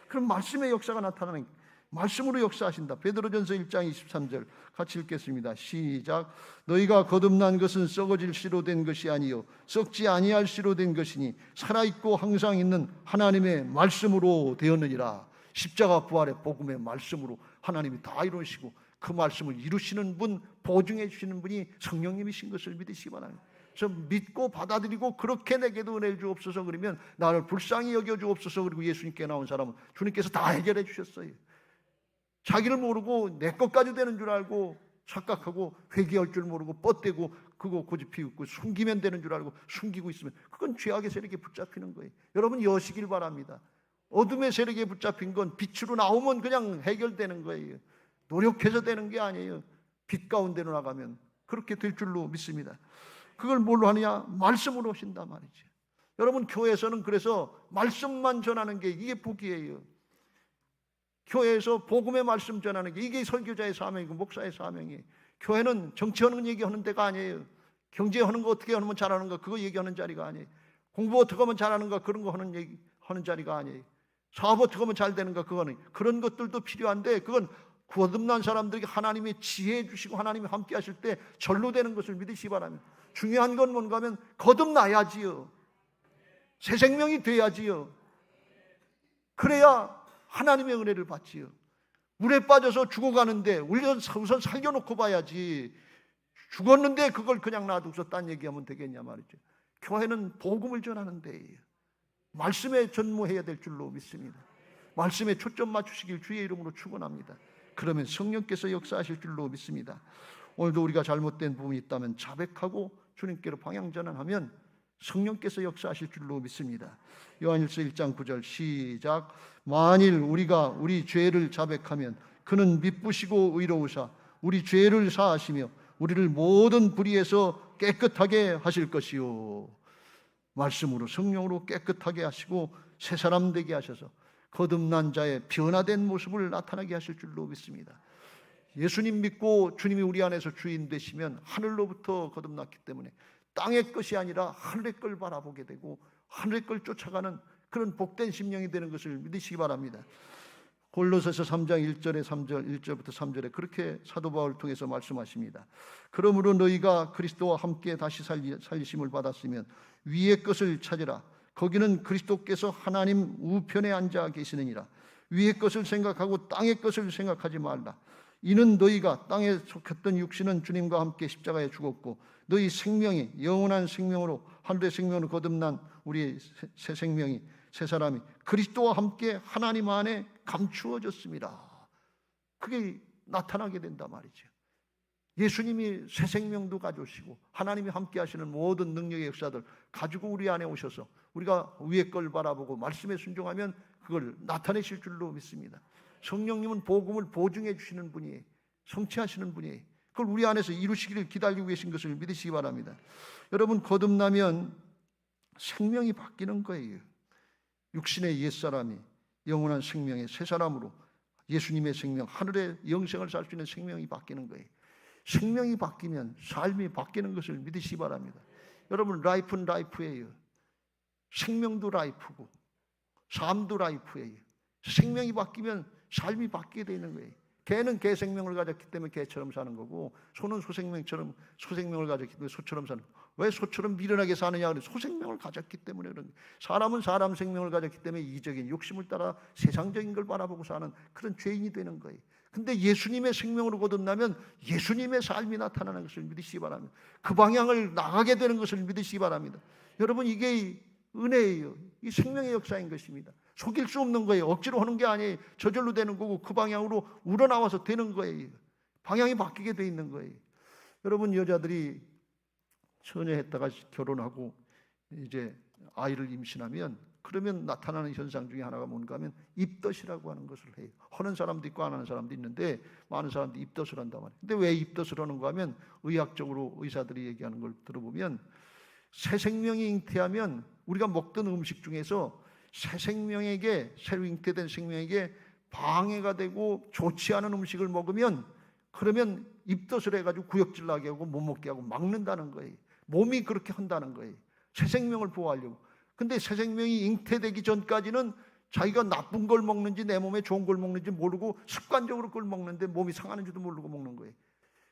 그럼 말씀의 역사가 나타나는 말씀으로 역사하신다. 베드로전서 1장 23절 같이 읽겠습니다. 시작. 너희가 거듭난 것은 썩어질 씨로 된 것이 아니요 썩지 아니할 씨로 된 것이니 살아있고 항상 있는 하나님의 말씀으로 되었느니라. 십자가 부활의 복음의 말씀으로 하나님이 다 이루시고 그 말씀을 이루시는 분, 보증해 주시는 분이 성령님이신 것을 믿으시기 바랍니다. 그래서 믿고 받아들이고 그렇게 내게도 은혜를 주옵소서. 그러면 나를 불쌍히 여겨 주옵소서. 그리고 예수님께 나온 사람은 주님께서 다 해결해 주셨어요. 자기를 모르고 내 것까지 되는 줄 알고 착각하고 회개할 줄 모르고 뻗대고 그거 고집 피우고 숨기면 되는 줄 알고 숨기고 있으면 그건 죄악의 세력에 붙잡히는 거예요. 여러분 여시길 바랍니다. 어둠의 세력에 붙잡힌 건 빛으로 나오면 그냥 해결되는 거예요. 노력해서 되는 게 아니에요. 빛 가운데로 나가면 그렇게 될 줄로 믿습니다. 그걸 뭘로 하느냐? 말씀으로 오신단 말이죠. 여러분 교회에서는 그래서 말씀만 전하는 게 이게 복이에요. 교회에서 복음의 말씀 전하는 게 이게 설교자의 사명이고 목사의 사명이에요. 교회는 정치하는 얘기하는 데가 아니에요. 경제하는 거 어떻게 하면 잘하는가 그거 얘기하는 자리가 아니에요. 공부 어떻게 하면 잘하는가 그런 거 하는 자리가 아니에요. 사업 어떻게 하면 잘 되는가 그거는 그런 것들도 필요한데 그건 거듭난 사람들에게 하나님의 지혜 주시고 하나님이 함께 하실 때 절로 되는 것을 믿으시기 바랍니다. 중요한 건 뭔가 하면 거듭나야지요. 새 생명이 돼야지요. 그래야 하나님의 은혜를 받지요. 물에 빠져서 죽어가는데 우선 살려놓고 봐야지. 죽었는데 그걸 그냥 놔두고서 딴 얘기하면 되겠냐 말이죠. 교회는 복음을 전하는 데예요. 말씀에 전무해야 될 줄로 믿습니다. 말씀에 초점 맞추시길 주의 이름으로 축원합니다. 그러면 성령께서 역사하실 줄로 믿습니다. 오늘도 우리가 잘못된 부분이 있다면 자백하고 주님께로 방향 전환하면 성령께서 역사하실 줄로 믿습니다. 요한일서 1장 9절 시작. 만일 우리가 우리 죄를 자백하면 그는 미쁘시고 의로우사 우리 죄를 사하시며 우리를 모든 불의에서 깨끗하게 하실 것이요. 말씀으로 성령으로 깨끗하게 하시고 새 사람 되게 하셔서 거듭난 자의 변화된 모습을 나타나게 하실 줄로 믿습니다. 예수님 믿고 주님이 우리 안에서 주인 되시면 하늘로부터 거듭났기 때문에 땅의 것이 아니라 하늘의 걸 바라보게 되고 하늘의 걸 쫓아가는 그런 복된 심령이 되는 것을 믿으시기 바랍니다. 골로새서 3장 1절에 3절 1절부터 3절에 그렇게 사도 바울을 통해서 말씀하십니다. 그러므로 너희가 그리스도와 함께 다시 살리심을 받았으면 위의 것을 찾으라. 거기는 그리스도께서 하나님 우편에 앉아 계시느니라. 위의 것을 생각하고 땅의 것을 생각하지 말라. 이는 너희가 땅에 속했던 육신은 주님과 함께 십자가에 죽었고 너희 생명이 영원한 생명으로 하늘의 생명으로 거듭난 우리의 새 생명이, 새 사람이 그리스도와 함께 하나님 안에 감추어졌습니다. 그게 나타나게 된단 말이죠. 예수님이 새 생명도 가져오시고 하나님이 함께 하시는 모든 능력의 역사들 가지고 우리 안에 오셔서 우리가 위에 걸 바라보고 말씀에 순종하면 그걸 나타내실 줄로 믿습니다. 성령님은 복음을 보증해 주시는 분이에요. 성취하시는 분이에요. 그걸 우리 안에서 이루시기를 기다리고 계신 것을 믿으시기 바랍니다. 여러분, 거듭나면 생명이 바뀌는 거예요. 육신의 옛사람이 영원한 생명의 새 사람으로 예수님의 생명, 하늘의 영생을 살 수 있는 생명이 바뀌는 거예요. 생명이 바뀌면 삶이 바뀌는 것을 믿으시기 바랍니다. 여러분, 라이프는 라이프예요. 생명도 라이프고 삶도 라이프예요. 생명이 바뀌면 삶이 바뀌게 되는 거예요. 개는 개 생명을 가졌기 때문에 개처럼 사는 거고, 소는 소생명처럼 소생명을 가졌기 때문에 소처럼 사는 거예요. 왜 소처럼 미련하게 사느냐? 소생명을 가졌기 때문에 그런 거예요. 사람은 사람 생명을 가졌기 때문에 이적인 욕심을 따라 세상적인 걸 바라보고 사는 그런 죄인이 되는 거예요. 근데 예수님의 생명으로 거듭나면 예수님의 삶이 나타나는 것을 믿으시기 바랍니다. 그 방향을 나가게 되는 것을 믿으시기 바랍니다. 여러분, 이게 은혜예요. 이 생명의 역사인 것입니다. 속일 수 없는 거예요. 억지로 하는 게 아니에요. 저절로 되는 거고 그 방향으로 우러나와서 되는 거예요. 방향이 바뀌게 돼 있는 거예요. 여러분, 여자들이 처녀했다가 결혼하고 이제 아이를 임신하면 그러면 나타나는 현상 중에 하나가 뭔가 하면 입덧이라고 하는 것을 해요. 하는 사람도 있고 안 하는 사람도 있는데 많은 사람들이 입덧을 한단 말이에요. 근데 왜 입덧을 하는가 하면 의학적으로 의사들이 얘기하는 걸 들어보면 새 생명이 잉태하면 우리가 먹던 음식 중에서 새 생명에게, 새로 잉태된 생명에게 방해가 되고 좋지 않은 음식을 먹으면 그러면 입덧을 해가지고 구역질 나게 하고 못 먹게 하고 막는다는 거예요. 몸이 그렇게 한다는 거예요. 새 생명을 보호하려고. 근데 새 생명이 잉태되기 전까지는 자기가 나쁜 걸 먹는지 내 몸에 좋은 걸 먹는지 모르고 습관적으로 그걸 먹는데 몸이 상하는지도 모르고 먹는 거예요.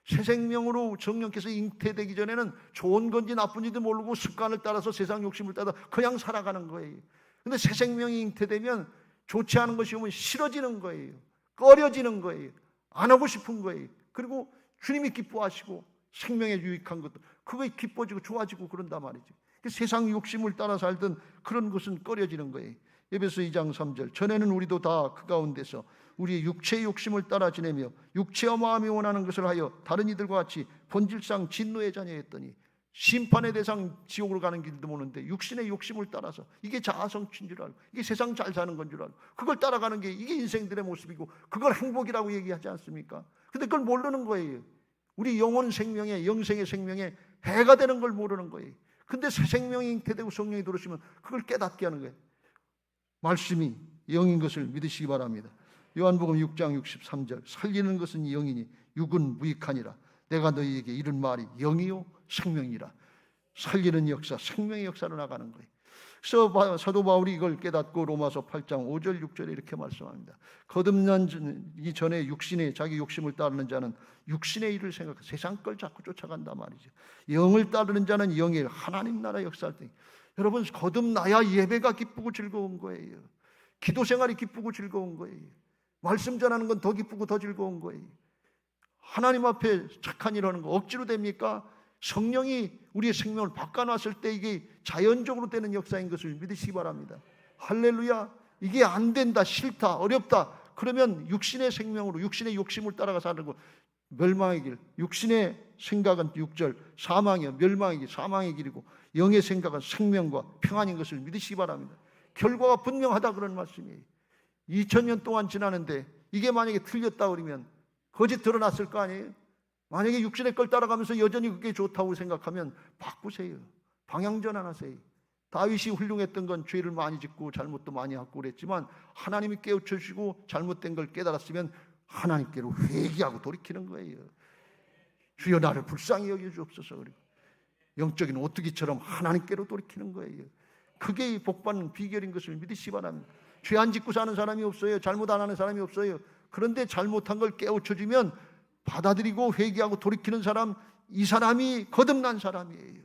새 생명으로 성령께서 잉태되기 전에는 좋은 건지 나쁜지도 모르고 습관을 따라서 세상 욕심을 따라 그냥 살아가는 거예요. 근데 새 생명이 잉태되면 좋지 않은 것이 오면 싫어지는 거예요. 꺼려지는 거예요. 안 하고 싶은 거예요. 그리고 주님이 기뻐하시고 생명에 유익한 것도 그거에 기뻐지고 좋아지고 그런단 말이죠. 세상 욕심을 따라 살던 그런 것은 꺼려지는 거예요. 에베소 2장 3절, 전에는 우리도 다 그 가운데서 우리의 육체의 욕심을 따라 지내며 육체와 마음이 원하는 것을 하여 다른 이들과 같이 본질상 진노의 자녀였더니 심판의 대상 지옥으로 가는 길도 모르는데 육신의 욕심을 따라서 이게 자아성취인 줄 알고 이게 세상 잘 사는 건 줄 알고 그걸 따라가는 게 이게 인생들의 모습이고 그걸 행복이라고 얘기하지 않습니까? 근데 그걸 모르는 거예요. 우리 영혼 생명에, 영생의 생명에 해가 되는 걸 모르는 거예요. 근데 새 생명이 잉태되고 성령이 들어오시면 그걸 깨닫게 하는 거예요. 말씀이 영인 것을 믿으시기 바랍니다. 요한복음 6장 63절, 살리는 것은 영이니 육은 무익하니라. 내가 너희에게 이른 말이 영이요 생명이라. 살리는 역사, 생명의 역사로 나가는 거예요. 그래서 사도 바울이 이걸 깨닫고 로마서 8장 5절 6절에 이렇게 말씀합니다. 거듭나기 전에 육신에 자기 욕심을 따르는 자는 육신의 일을 생각해 세상 걸 자꾸 쫓아간단 말이죠. 영을 따르는 자는 영의 하나님 나라 역사할 때, 여러분, 거듭나야 예배가 기쁘고 즐거운 거예요. 기도 생활이 기쁘고 즐거운 거예요. 말씀 전하는 건 더 기쁘고 더 즐거운 거예요. 하나님 앞에 착한 일 하는 거 억지로 됩니까? 성령이 우리의 생명을 바꿔놨을 때 이게 자연적으로 되는 역사인 것을 믿으시기 바랍니다. 할렐루야. 이게 안 된다, 싫다, 어렵다, 그러면 육신의 생명으로 육신의 욕심을 따라가 사는 거 멸망의 길. 육신의 생각은 6절 사망이요, 멸망의 길, 사망의 길이고 영의 생각은 생명과 평안인 것을 믿으시기 바랍니다. 결과가 분명하다 그런 말씀이에요. 2000년 동안 지나는데 이게 만약에 틀렸다 그러면 거짓 드러났을 거 아니에요? 만약에 육신의 걸 따라가면서 여전히 그게 좋다고 생각하면 바꾸세요. 방향 전환하세요. 다윗이 훌륭했던 건 죄를 많이 짓고 잘못도 많이 하고 그랬지만 하나님이 깨우쳐 주시고 잘못된 걸 깨달았으면 하나님께로 회개하고 돌이키는 거예요. 주여 나를 불쌍히 여겨주옵소서. 그리고 영적인 오뚜기처럼 하나님께로 돌이키는 거예요. 그게 복받는 비결인 것을 믿으시기 바랍니다. 죄 안 짓고 사는 사람이 없어요. 잘못 안 하는 사람이 없어요. 그런데 잘못한 걸 깨우쳐주면 받아들이고 회개하고 돌이키는 사람, 이 사람이 거듭난 사람이에요.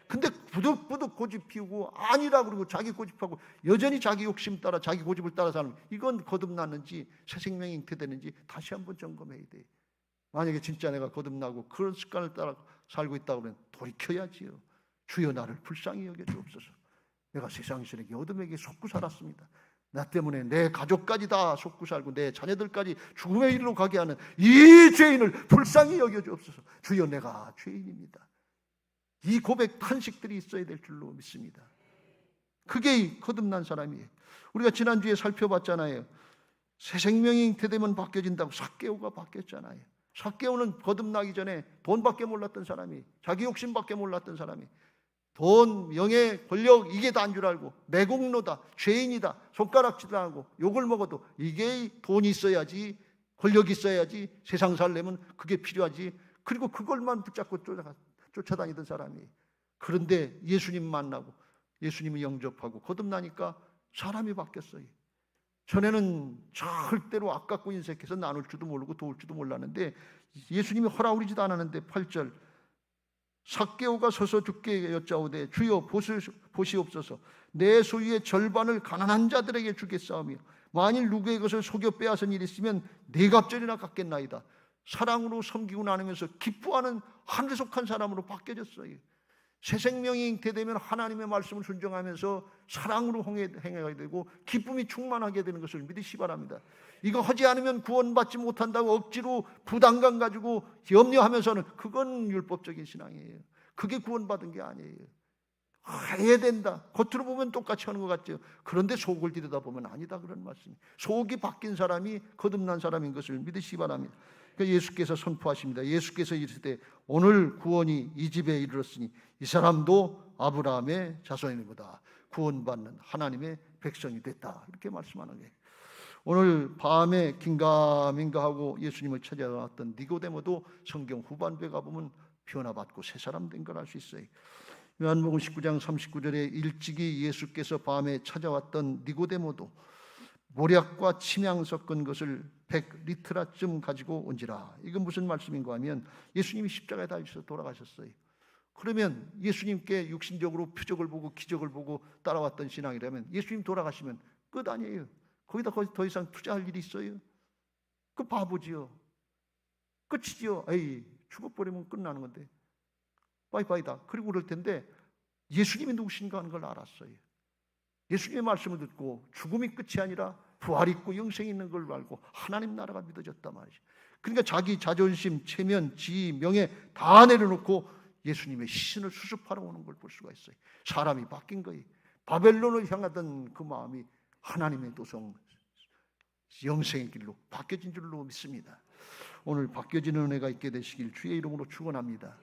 근데 부득부득 고집 피우고 아니라 그러고 자기 고집하고 여전히 자기 욕심 따라 자기 고집을 따라 사는, 이건 거듭났는지 새 생명이 잉태되는지 다시 한번 점검해야 돼. 만약에 진짜 내가 거듭나고 그런 습관을 따라 살고 있다고 하면 돌이켜야지요. 주여 나를 불쌍히 여겨주옵소서. 내가 세상 신에게 어둠에게 속고 살았습니다. 나 때문에 내 가족까지 다 속고 살고 내 자녀들까지 죽음의 이르로 가게 하는 이 죄인을 불쌍히 여겨주옵소서. 주여, 내가 죄인입니다. 이 고백 탄식들이 있어야 될 줄로 믿습니다. 그게 거듭난 사람이에요. 우리가 지난주에 살펴봤잖아요. 새 생명이 잉태되면 바뀌어진다고. 삭개오가 바뀌었잖아요. 삭개오는 거듭나기 전에 돈밖에 몰랐던 사람이, 자기 욕심밖에 몰랐던 사람이, 돈, 명예, 권력 이게 다인 줄 알고 매국노다, 죄인이다, 손가락질도 하고 욕을 먹어도 이게 돈이 있어야지, 권력이 있어야지, 세상 살려면 그게 필요하지. 그리고 그걸만 붙잡고 쫓아다니던 사람이. 그런데 예수님 만나고 예수님을 영접하고 거듭나니까 사람이 바뀌었어요. 전에는 절대로 아깝고 인색해서 나눌 줄도 모르고 도울 줄도 몰랐는데 예수님이 허락우리지도 않았는데 8절, 삭개오가 서서 주께 여짜오되 주여 보시옵소서. 내 소유의 절반을 가난한 자들에게 주겠사오며 만일 누구의 것을 속여 빼앗은 일이 있으면 네 갑절이나 갚겠나이다. 사랑으로 섬기고 나누면서 기뻐하는 하늘에 속한 사람으로 바뀌어졌어요. 새 생명이 잉태되면 하나님의 말씀을 순종하면서 사랑으로 행해야 되고 기쁨이 충만하게 되는 것을 믿으시기 바랍니다. 이거 하지 않으면 구원받지 못한다고 억지로 부담감 가지고 염려하면서는 그건 율법적인 신앙이에요. 그게 구원받은 게 아니에요. 해야 된다. 겉으로 보면 똑같이 하는 것 같죠. 그런데 속을 들여다보면 아니다, 그런 말씀이. 속이 바뀐 사람이 거듭난 사람인 것을 믿으시기 바랍니다. 예수께서 선포하십니다. 예수께서 이르시되 오늘 구원이 이 집에 이르렀으니 이 사람도 아브라함의 자손이니보다. 구원받는 하나님의 백성이 됐다, 이렇게 말씀하는 거예요. 오늘 밤에 긴가민가하고 예수님을 찾아왔던 니고데모도 성경 후반부에 가보면 변화받고 새 사람 된 걸 알 수 있어요. 요한복음 19장 39절에 일찍이 예수께서 밤에 찾아왔던 니고데모도 모략과 침향 섞은 것을 100리트라쯤 가지고 온지라. 이건 무슨 말씀인가 하면 예수님이 십자가에 달리셔서 돌아가셨어요. 그러면 예수님께 육신적으로 표적을 보고 기적을 보고 따라왔던 신앙이라면 예수님 돌아가시면 끝 아니에요. 거기다 더 이상 투자할 일이 있어요? 그 바보지요. 끝이지요. 에이, 죽어버리면 끝나는 건데 빠이빠이다. 그리고 그럴 텐데 예수님이 누구신가 하는 걸 알았어요. 예수님의 말씀을 듣고 죽음이 끝이 아니라 부활이 있고 영생이 있는 걸 알고 하나님 나라가 믿어졌단 말이죠. 그러니까 자기 자존심, 체면, 지위, 명예 다 내려놓고 예수님의 시신을 수습하러 오는 걸 볼 수가 있어요. 사람이 바뀐 거예요. 바벨론을 향하던 그 마음이 하나님의 도성, 영생의 길로 바뀌어진 줄로 믿습니다. 오늘 바뀌어지는 은혜가 있게 되시길 주의 이름으로 축원합니다.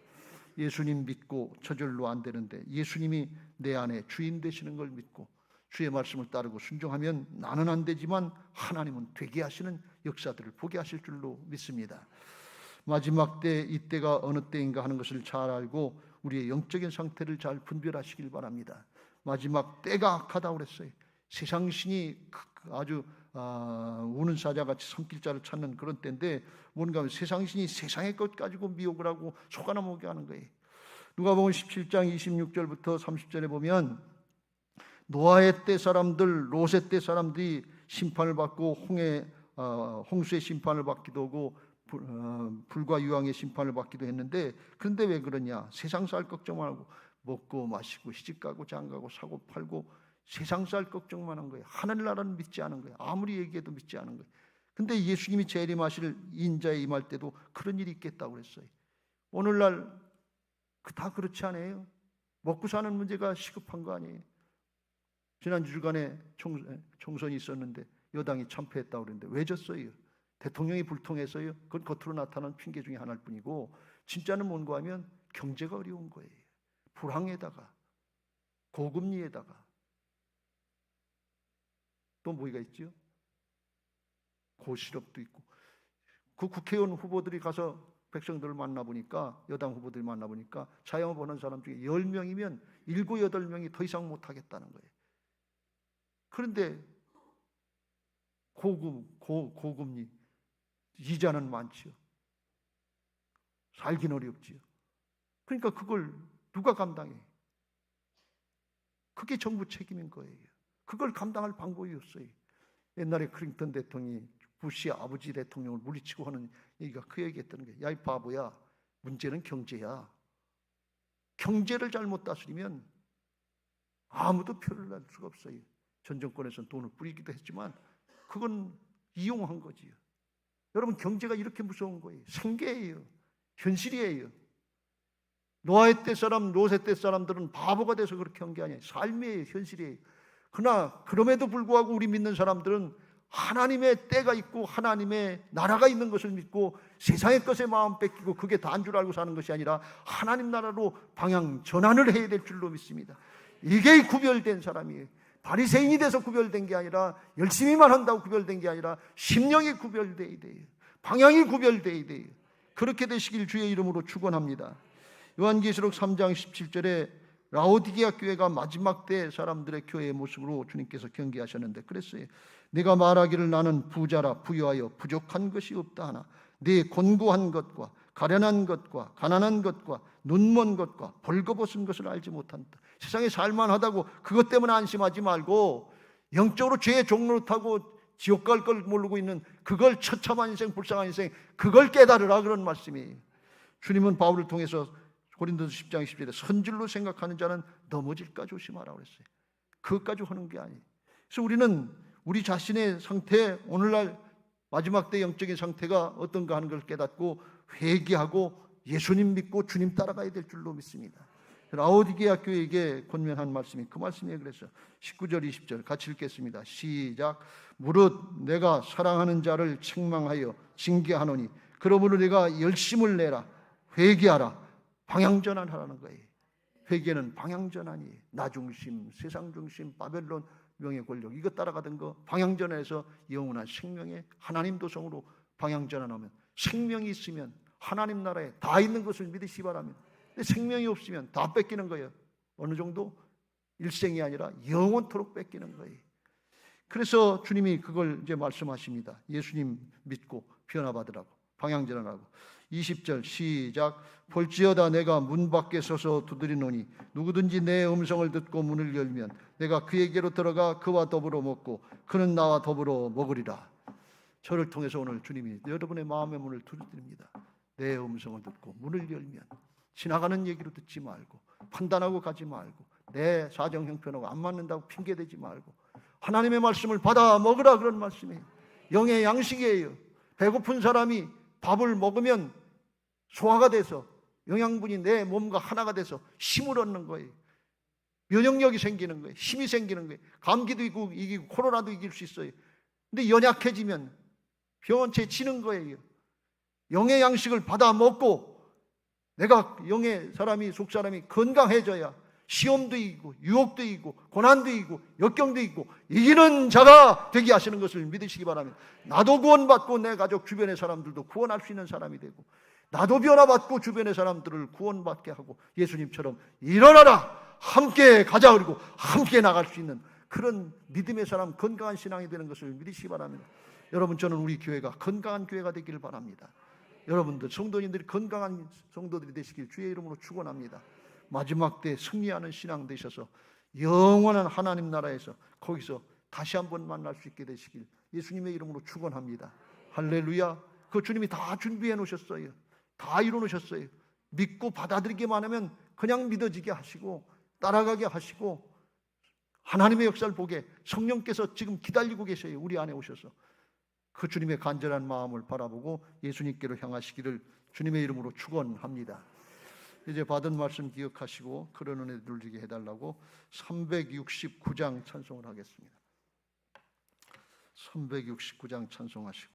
예수님 믿고 저절로 안 되는데 예수님이 내 안에 주인 되시는 걸 믿고 주의 말씀을 따르고 순종하면 나는 안 되지만 하나님은 되게 하시는 역사들을 보게 하실 줄로 믿습니다. 마지막 때, 이때가 어느 때인가 하는 것을 잘 알고 우리의 영적인 상태를 잘 분별하시길 바랍니다. 마지막 때가 악하다고 그랬어요. 세상 신이 아주 우는 사자같이 손길자를 찾는 그런 때인데 뭔가 하면 세상 신이 세상의 것 가지고 미혹을 하고 속아나 먹게 하는 거예요. 누가복음 17장 26절부터 30절에 보면 노아의 때 사람들, 롯의 때 사람들이 심판을 받고 홍수의 심판을 받기도 하고 불과 유황의 심판을 받기도 했는데 그런데 왜 그러냐? 세상 살 걱정 말고 먹고 마시고 시집가고 장가고 사고 팔고 세상 살 걱정만 한 거예요. 하늘나라는 믿지 않은 거예요. 아무리 얘기해도 믿지 않은 거예요. 근데 예수님이 재림하실 인자에 임할 때도 그런 일이 있겠다고 그랬어요. 오늘날 다 그렇지 않아요? 먹고 사는 문제가 시급한 거 아니에요? 지난 주간에 총선이 있었는데 여당이 참패했다고 그랬는데 왜 졌어요? 대통령이 불통해서요? 그건 겉으로 나타나는 핑계 중에 하나일 뿐이고 진짜는 뭔가 하면 경제가 어려운 거예요. 불황에다가 고금리에다가 또 뭐가 있죠? 고실업도 있고. 그 국회의원 후보들이 가서 백성들을 만나보니까 여당 후보들이 만나보니까 자영업 하는 사람 중에 10명이면 7, 8명이 더 이상 못하겠다는 거예요. 그런데 고금리 이자는 많지요. 살긴 어렵지요. 그러니까 그걸 누가 감당해? 그게 정부 책임인 거예요. 그걸 감당할 방법이 없어요. 옛날에 클린턴 대통령이 부시 아버지 대통령을 물리치고 하는 얘기가 그 얘기했다는 거예요. 야, 이 바보야, 문제는 경제야. 경제를 잘못 다스리면 아무도 표를 낼 수가 없어요. 전 정권에서는 돈을 뿌리기도 했지만 그건 이용한 거지요. 여러분, 경제가 이렇게 무서운 거예요. 생계예요. 현실이에요. 노아의 때 사람, 롯의 때 사람들은 바보가 돼서 그렇게 한 게 아니에요. 삶이에요. 현실이에요. 그러나 그럼에도 불구하고 우리 믿는 사람들은 하나님의 때가 있고 하나님의 나라가 있는 것을 믿고 세상의 것에 마음 뺏기고 그게 다인 줄 알고 사는 것이 아니라 하나님 나라로 방향 전환을 해야 될 줄로 믿습니다. 이게 구별된 사람이에요. 바리새인이 돼서 구별된 게 아니라, 열심히만 한다고 구별된 게 아니라 심령이 구별돼야 돼요. 방향이 구별돼야 돼요. 그렇게 되시길 주의 이름으로 축원합니다. 요한계시록 3장 17절에 라오디게아 교회가 마지막 때 사람들의 교회의 모습으로 주님께서 경계하셨는데 그랬어요. 내가 말하기를 나는 부자라 부유하여 부족한 것이 없다 하나 네 곤고한 것과 가련한 것과 가난한 것과 눈먼 것과 벌거벗은 것을 알지 못한다. 세상에 살만하다고 그것 때문에 안심하지 말고 영적으로 죄의 종로를 타고 지옥 갈 걸 모르고 있는 그걸 처참한 인생, 불쌍한 인생, 그걸 깨달으라, 그런 말씀이에요. 주님은 바울을 통해서 고린도서 10장 20절에 선질로 생각하는 자는 넘어질까 조심하라고 그랬어요. 그것까지 하는 게 아니에요. 그래서 우리는 우리 자신의 상태, 오늘날 마지막 때 영적인 상태가 어떤가 하는 걸 깨닫고 회개하고 예수님 믿고 주님 따라가야 될 줄로 믿습니다. 라오디게아 교회에게 권면한 말씀이 그 말씀이에요. 그래서 19절 20절 같이 읽겠습니다. 시작. 무릇 내가 사랑하는 자를 책망하여 징계하노니 그러므로 내가 열심을 내라. 회개하라. 방향전환하라는 거예요. 회개는 방향전환이에요. 나 중심, 세상 중심, 바벨론 명예 권력 이거 따라가던 거 방향전환해서 영원한 생명의 하나님 도성으로 방향전환하면, 생명이 있으면 하나님 나라에 다 있는 것을 믿으시 바랍니다. 근데 생명이 없으면 다 뺏기는 거예요. 어느 정도? 일생이 아니라 영원토록 뺏기는 거예요. 그래서 주님이 그걸 이제 말씀하십니다. 예수님 믿고 변화받으라고, 방향전환하고. 20절 시작. 볼지어다 내가 문 밖에 서서 두드리노니 누구든지 내 음성을 듣고 문을 열면 내가 그에게로 들어가 그와 더불어 먹고 그는 나와 더불어 먹으리라. 저를 통해서 오늘 주님이 여러분의 마음의 문을 두드립니다. 내 음성을 듣고 문을 열면, 지나가는 얘기로 듣지 말고 판단하고 가지 말고 내 사정 형편하고 안 맞는다고 핑계대지 말고 하나님의 말씀을 받아 먹으라, 그런 말씀이에요. 영의 양식이에요. 배고픈 사람이 밥을 먹으면 소화가 돼서 영양분이 내 몸과 하나가 돼서 힘을 얻는 거예요. 면역력이 생기는 거예요. 힘이 생기는 거예요. 감기도 이기고 코로나도 이길 수 있어요. 근데 연약해지면 병원체에 치는 거예요. 영의 양식을 받아 먹고 내가 영의 사람이, 속사람이 건강해져야 시험도 이기고 유혹도 이기고 고난도 이기고 역경도 이기고 이기는 자가 되게 하시는 것을 믿으시기 바랍니다. 나도 구원받고 내 가족 주변의 사람들도 구원할 수 있는 사람이 되고, 나도 변화받고 주변의 사람들을 구원받게 하고 예수님처럼 일어나라, 함께 가자, 그리고 함께 나갈 수 있는 그런 믿음의 사람, 건강한 신앙이 되는 것을 믿으시기 바랍니다. 여러분, 저는 우리 교회가 건강한 교회가 되기를 바랍니다. 여러분들 성도님들이 건강한 성도들이 되시길 주의 이름으로 축원합니다. 마지막 때 승리하는 신앙 되셔서 영원한 하나님 나라에서 거기서 다시 한번 만날 수 있게 되시길 예수님의 이름으로 축원합니다. 할렐루야. 그 주님이 다 준비해 놓으셨어요. 다 이루어 놓으셨어요. 믿고 받아들이기만 하면 그냥 믿어지게 하시고 따라가게 하시고 하나님의 역사를 보게 성령께서 지금 기다리고 계셔요. 우리 안에 오셔서 그 주님의 간절한 마음을 바라보고 예수님께로 향하시기를 주님의 이름으로 축원합니다. 이제 받은 말씀 기억하시고 그런 은혜 누리게 해달라고 369장 찬송을 하겠습니다. 369장 찬송하시고